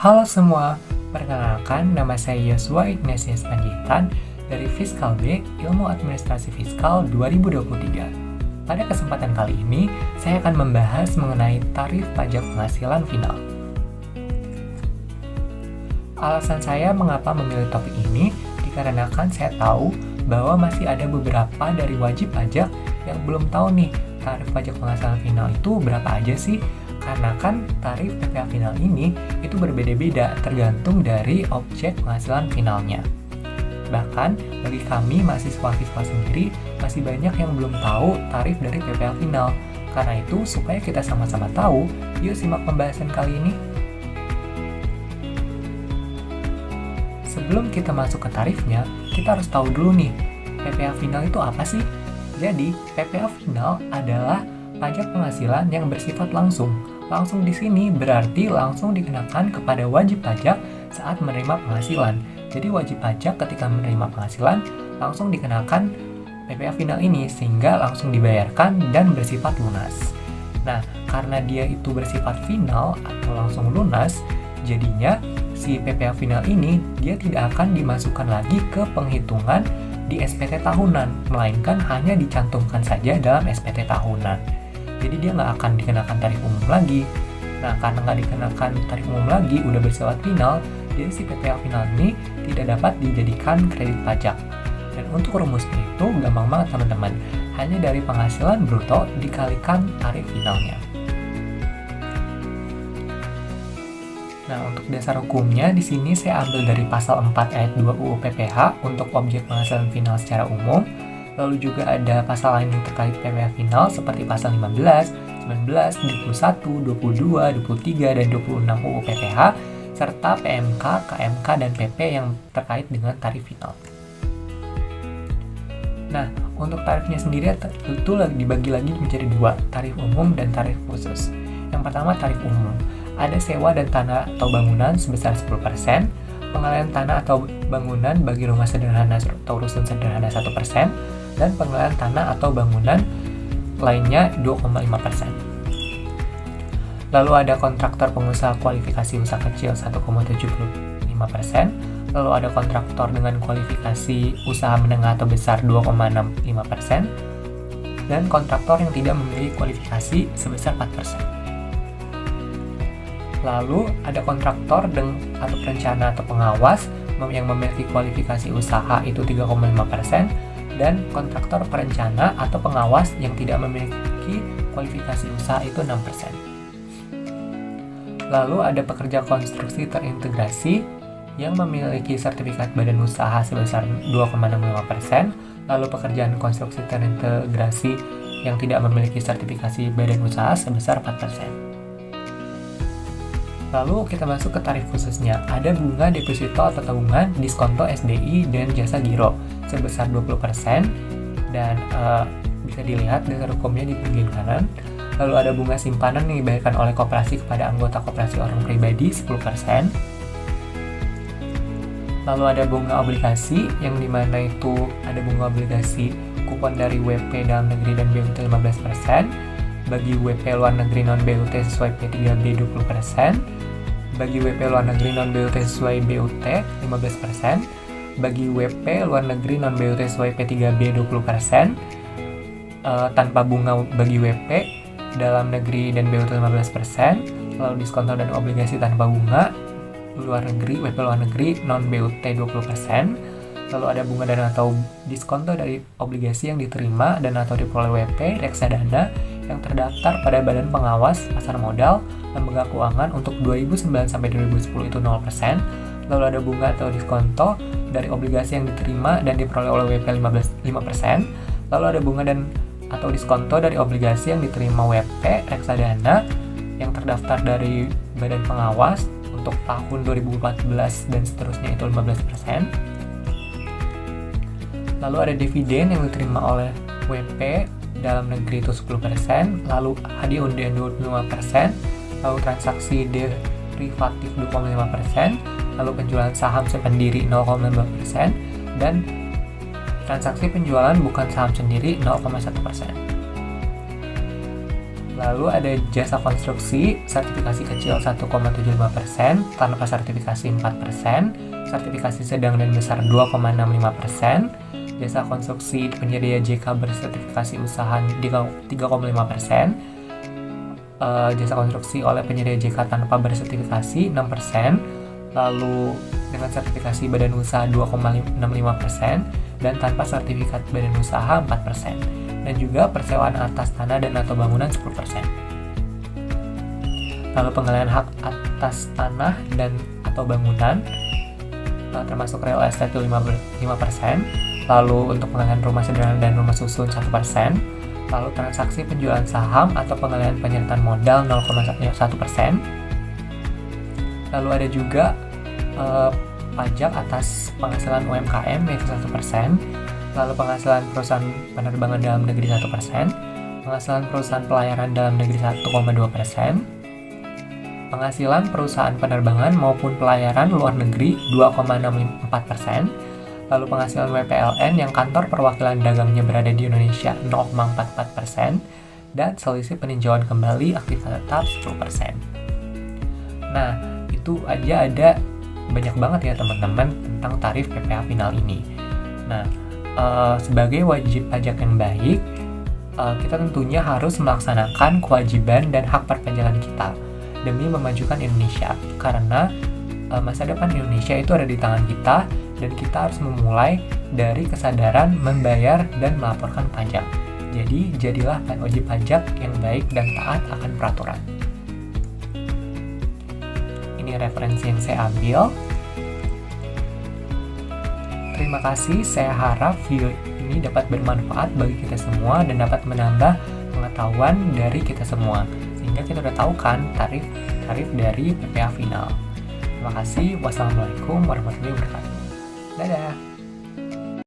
Halo semua, perkenalkan nama saya Yosua Ignatius Panjaitan dari Fiskal B, Ilmu Administrasi Fiskal 2023. Pada kesempatan kali ini, saya akan membahas mengenai tarif pajak penghasilan final. Alasan saya mengapa memilih topik ini dikarenakan saya tahu bahwa masih ada beberapa dari wajib pajak yang belum tahu nih tarif pajak penghasilan final itu berapa aja sih. Karena kan tarif PPh final ini itu berbeda-beda tergantung dari objek penghasilan finalnya. Bahkan bagi kami mahasiswa fiskal sendiri masih banyak yang belum tahu tarif dari PPh final. Karena itu supaya kita sama-sama tahu, yuk simak pembahasan kali ini. Sebelum kita masuk ke tarifnya, kita harus tahu dulu nih, PPh final itu apa sih? Jadi, PPh final adalah pajak penghasilan yang bersifat langsung. Langsung di sini berarti langsung dikenakan kepada wajib pajak saat menerima penghasilan. Jadi wajib pajak ketika menerima penghasilan langsung dikenakan PPh final ini sehingga langsung dibayarkan dan bersifat lunas. Nah, karena dia itu bersifat final atau langsung lunas, jadinya si PPh final ini dia tidak akan dimasukkan lagi ke penghitungan di SPT tahunan, melainkan hanya dicantumkan saja dalam SPT tahunan. Jadi dia nggak akan dikenakan tarif umum lagi. Nah, karena nggak dikenakan tarif umum lagi, udah bersifat final, jadi si PPh final ini tidak dapat dijadikan kredit pajak. Dan untuk rumusnya itu gampang banget teman-teman, hanya dari penghasilan bruto dikalikan tarif finalnya. Nah, untuk dasar hukumnya di sini saya ambil dari pasal 4 ayat 2 UU PPh untuk objek penghasilan final secara umum. Lalu juga ada pasal lain yang terkait PPh final seperti pasal 15, 19, 21, 22, 23, dan 26 UU PPh, serta PMK, KMK, dan PP yang terkait dengan tarif final. Nah, untuk tarifnya sendiri itu dibagi lagi menjadi dua, tarif umum dan tarif khusus. Yang pertama tarif umum, ada sewa dan tanah atau bangunan sebesar 10%, pengalihan tanah atau bangunan bagi rumah sederhana atau rusun sederhana 1%, dan pengalihan tanah atau bangunan lainnya 2,5%. Lalu ada kontraktor pengusaha kualifikasi usaha kecil 1,75%, lalu ada kontraktor dengan kualifikasi usaha menengah atau besar 2,65%, dan kontraktor yang tidak memiliki kualifikasi sebesar 4%. Lalu ada kontraktor atau perencana atau pengawas yang memiliki kualifikasi usaha itu 3,5%, dan kontraktor perencana atau pengawas yang tidak memiliki kualifikasi usaha itu 6%. Lalu ada pekerja konstruksi terintegrasi yang memiliki sertifikat badan usaha sebesar 2,65%, lalu pekerjaan konstruksi terintegrasi yang tidak memiliki sertifikasi badan usaha sebesar 4%. Lalu kita masuk ke tarif khususnya. Ada bunga deposito atau tabungan, diskonto SDI, dan jasa giro sebesar 20%, dan bisa dilihat dasar hukumnya di bagian kanan. Lalu ada bunga simpanan yang dibayarkan oleh koperasi kepada anggota koperasi orang pribadi 10%. Lalu ada bunga obligasi yang dimana itu ada bunga obligasi kupon dari WP dalam negeri dan BUT 15%, bagi WP luar negeri non BUT sesuai P3B 20%, bagi WP luar negeri non BUT sesuai BUT 15%, bagi WP luar negeri non BUT sesuai P3B 20%, tanpa bunga bagi WP dalam negeri dan BUT 15%, lalu diskonto dan obligasi tanpa bunga luar negeri, WP luar negeri non BUT 20%, lalu ada bunga dan atau diskonto dari obligasi yang diterima dan atau diperoleh WP reksadana yang terdaftar pada Badan Pengawas Pasar Modal Lembaga Keuangan untuk 2009 sampai 2010 itu 0%, lalu ada bunga atau diskonto dari obligasi yang diterima dan diperoleh oleh WP 5%, lalu ada bunga dan atau diskonto dari obligasi yang diterima WP reksadana yang terdaftar dari Badan Pengawas untuk tahun 2014 dan seterusnya itu 15%. Lalu ada dividen yang diterima oleh WP dalam negeri itu 10%, lalu hadiah undian 25%, lalu transaksi derivatif 2,5%, lalu penjualan saham sendiri 0,5%, dan transaksi penjualan bukan saham sendiri 0,1%. Lalu ada jasa konstruksi, sertifikasi kecil 1,75%, tanpa sertifikasi 4%, sertifikasi sedang dan besar 2,65%, jasa konstruksi penyedia JK bersertifikasi usaha 3,5%, jasa konstruksi oleh penyedia JK tanpa bersertifikasi 6%, lalu dengan sertifikasi badan usaha 2,65%, dan tanpa sertifikat badan usaha 4%. Dan juga persewaan atas tanah dan atau bangunan 10%. Lalu penggalian hak atas tanah dan atau bangunan termasuk real estate 5%. Lalu untuk penggalian rumah sederhana dan rumah susun 1%. Lalu transaksi penjualan saham atau penggalian penyertaan modal 0,1%. Lalu ada juga pajak atas penghasilan UMKM yaitu 1%. Lalu penghasilan perusahaan penerbangan dalam negeri 1%, penghasilan perusahaan pelayaran dalam negeri 1,2%, penghasilan perusahaan penerbangan maupun pelayaran luar negeri 2,64%, lalu penghasilan WPLN yang kantor perwakilan dagangnya berada di Indonesia 0,44%, dan selisih peninjauan kembali aktivitas tetap 10%. Nah, itu aja ada banyak banget ya teman-teman tentang tarif PPh final ini. Nah, sebagai wajib pajak yang baik, kita tentunya harus melaksanakan kewajiban dan hak perpajakan kita demi memajukan Indonesia. Karena masa depan Indonesia itu ada di tangan kita, dan kita harus memulai dari kesadaran membayar dan melaporkan pajak. Jadi, jadilah wajib pajak yang baik dan taat akan peraturan. Ini referensi yang saya ambil. Terima kasih, saya harap video ini dapat bermanfaat bagi kita semua dan dapat menambah pengetahuan dari kita semua. Sehingga kita udah tahu kan tarif dari PPh final. Terima kasih. Wassalamualaikum warahmatullahi wabarakatuh. Dadah.